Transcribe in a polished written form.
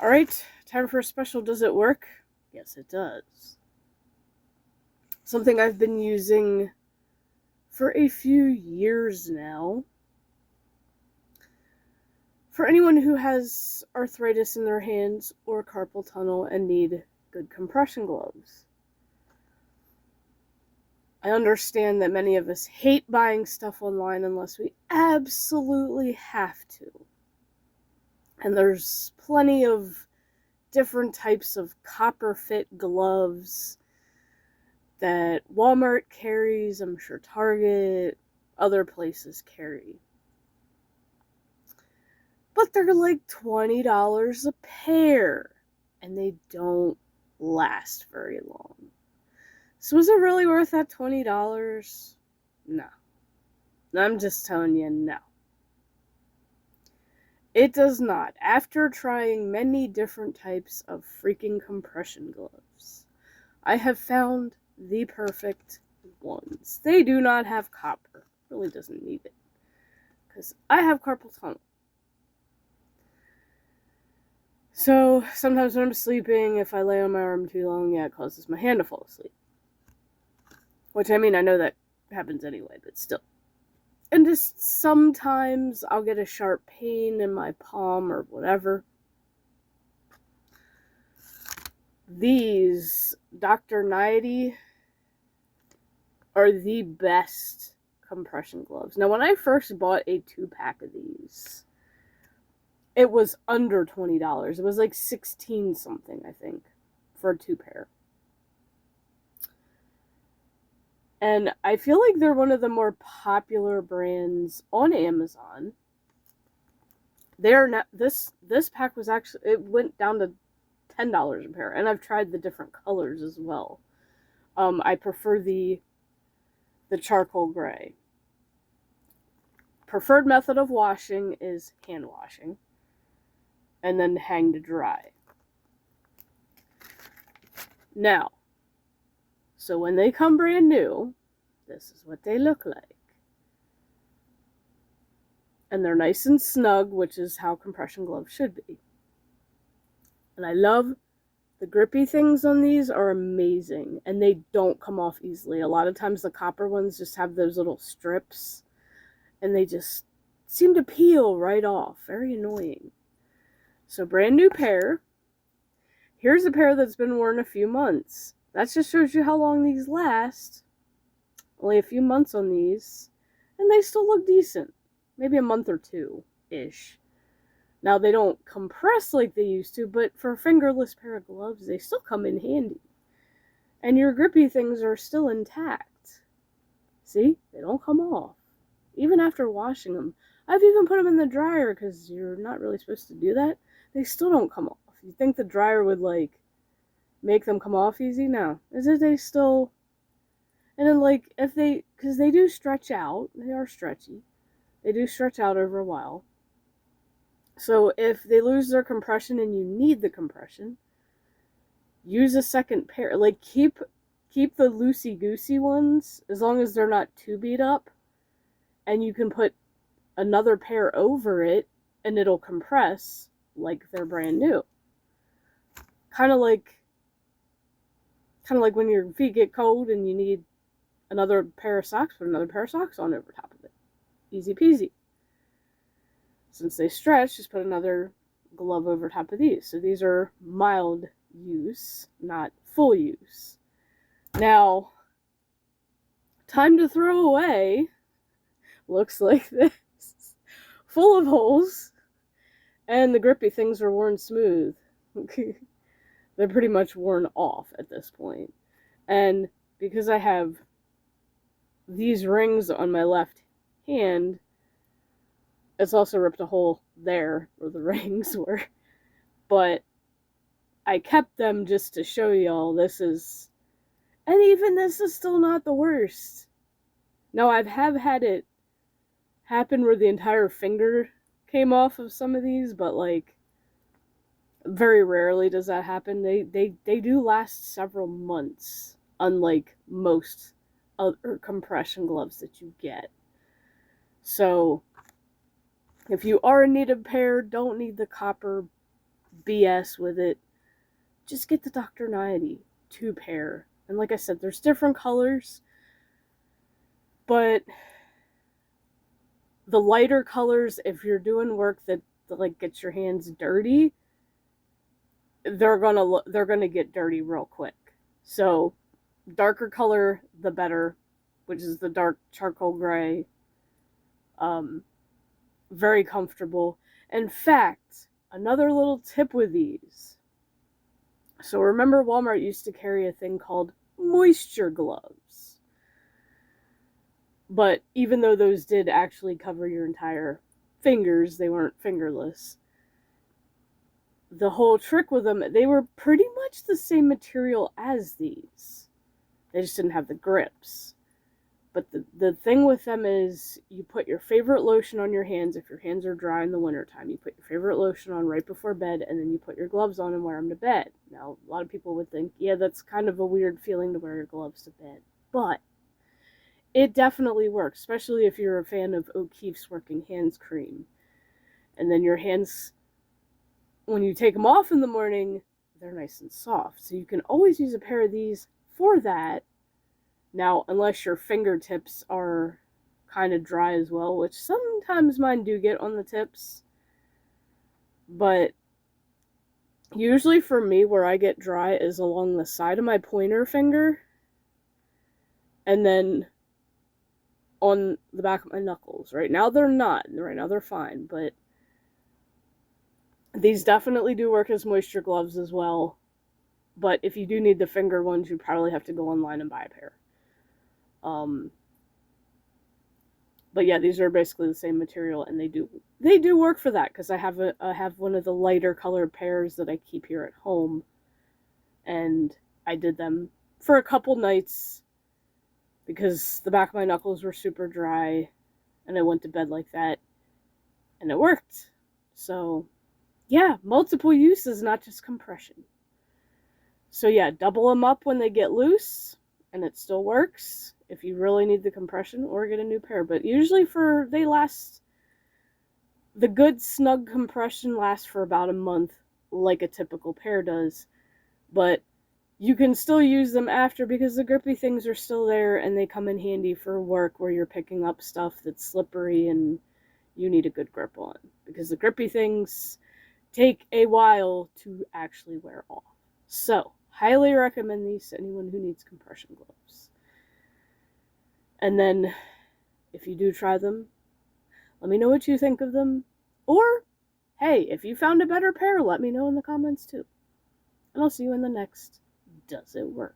Alright, time for a special. Does it work? Yes, it does. Something I've been using for a few years now. For anyone who has arthritis in their hands or carpal tunnel and need good compression gloves. I understand that many of us hate buying stuff online unless we absolutely have to. And there's plenty of different types of copper fit gloves that Walmart carries, I'm sure Target, other places carry. But they're like $20 a pair, and they don't last very long. So is it really worth that $20? No. I'm just telling you, no. It does not. After trying many different types of freaking compression gloves, I have found the perfect ones. They do not have copper. Really doesn't need it. Because I have carpal tunnel. So sometimes when I'm sleeping, if I lay on my arm too long, yeah, it causes my hand to fall asleep. Which, I mean, I know that happens anyway, but still. And just sometimes I'll get a sharp pain in my palm or whatever. These DrNaiety are the best compression gloves. Now, when I first bought a 2-pack of these, it was under $20. It was like 16 something, I think, for a 2-pair. And I feel like they're one of the more popular brands on Amazon. They're not, this pack was actually, it went down to $10 a pair, and I've tried the different colors as well. I prefer the charcoal gray. Preferred method of washing is hand washing, and then hang to dry. Now, so when they come brand new, this is what they look like. And they're nice and snug, which is how compression gloves should be. And I love the grippy things on these are amazing, and they don't come off easily. A lot of times the copper ones just have those little strips, and they just seem to peel right off. Very annoying. So brand new pair. Here's a pair that's been worn a few months. That just shows you how long these last. Only a few months on these, and they still look decent. Maybe a month or two-ish. Now, they don't compress like they used to, but for a fingerless pair of gloves, they still come in handy. And your grippy things are still intact. See? They don't come off. Even after washing them. I've even put them in the dryer, because you're not really supposed to do that. They still don't come off. You'd think the dryer would, like, make them come off easy? No. Is it they still... And then, like, if they... Because they do stretch out. They are stretchy. They do stretch out over a while. So if they lose their compression and you need the compression, use a second pair. Like, keep the loosey-goosey ones, as long as they're not too beat up. And you can put another pair over it, and it'll compress like they're brand new. Kind of like when your feet get cold and you need another pair of socks, put another pair of socks on over top of it. Easy peasy. Since they stretch, just put another glove over top of these. So these are mild use, not full use. Now, time to throw away looks like this. Full of holes, and the grippy things are worn smooth. They're pretty much worn off at this point. And because I have these rings on my left hand, it's also ripped a hole there where the rings were. But I kept them just to show y'all this is... And even this is still not the worst. Now, I have had it happen where the entire finger came off of some of these, but, like, very rarely does that happen. They do last several months, unlike most other compression gloves that you get. So, if you are in need of a pair, don't need the copper BS with it, just get the DrNaiety 2-pair. And like I said, there's different colors, but the lighter colors, if you're doing work that like gets your hands dirty, they're gonna get dirty real quick. So darker color the better, which is the dark charcoal gray. Very comfortable. In fact, another little tip with these. So remember, Walmart used to carry a thing called moisture gloves. But even though those did actually cover your entire fingers, they weren't fingerless. The whole trick with them, they were pretty much the same material as these. They just didn't have the grips. But the thing with them is you put your favorite lotion on your hands if your hands are dry in the wintertime. You put your favorite lotion on right before bed, and then you put your gloves on and wear them to bed. Now, a lot of people would think, yeah, that's kind of a weird feeling to wear your gloves to bed. But it definitely works, especially if you're a fan of O'Keeffe's Working Hands cream. And then your hands, when you take them off in the morning, they're nice and soft. So you can always use a pair of these for that. Now, unless your fingertips are kind of dry as well, which sometimes mine do get on the tips. But usually for me, where I get dry is along the side of my pointer finger. And then on the back of my knuckles. Right now they're not. Right now they're fine. But these definitely do work as moisture gloves as well. But if you do need the finger ones, you probably have to go online and buy a pair. But yeah, these are basically the same material, and they do work for that, because I have one of the lighter colored pairs that I keep here at home, and I did them for a couple nights because the back of my knuckles were super dry, and I went to bed like that, and it worked. So yeah, multiple uses, not just compression. So yeah, double them up when they get loose, and it still works if you really need the compression, or get a new pair. But usually the good snug compression lasts for about a month, like a typical pair does. But you can still use them after, because the grippy things are still there, and they come in handy for work where you're picking up stuff that's slippery and you need a good grip on. Because the grippy things take a while to actually wear off. So, highly recommend these to anyone who needs compression gloves. And then, if you do try them, let me know what you think of them. Or, hey, if you found a better pair, let me know in the comments too. And I'll see you in the next Does It Work?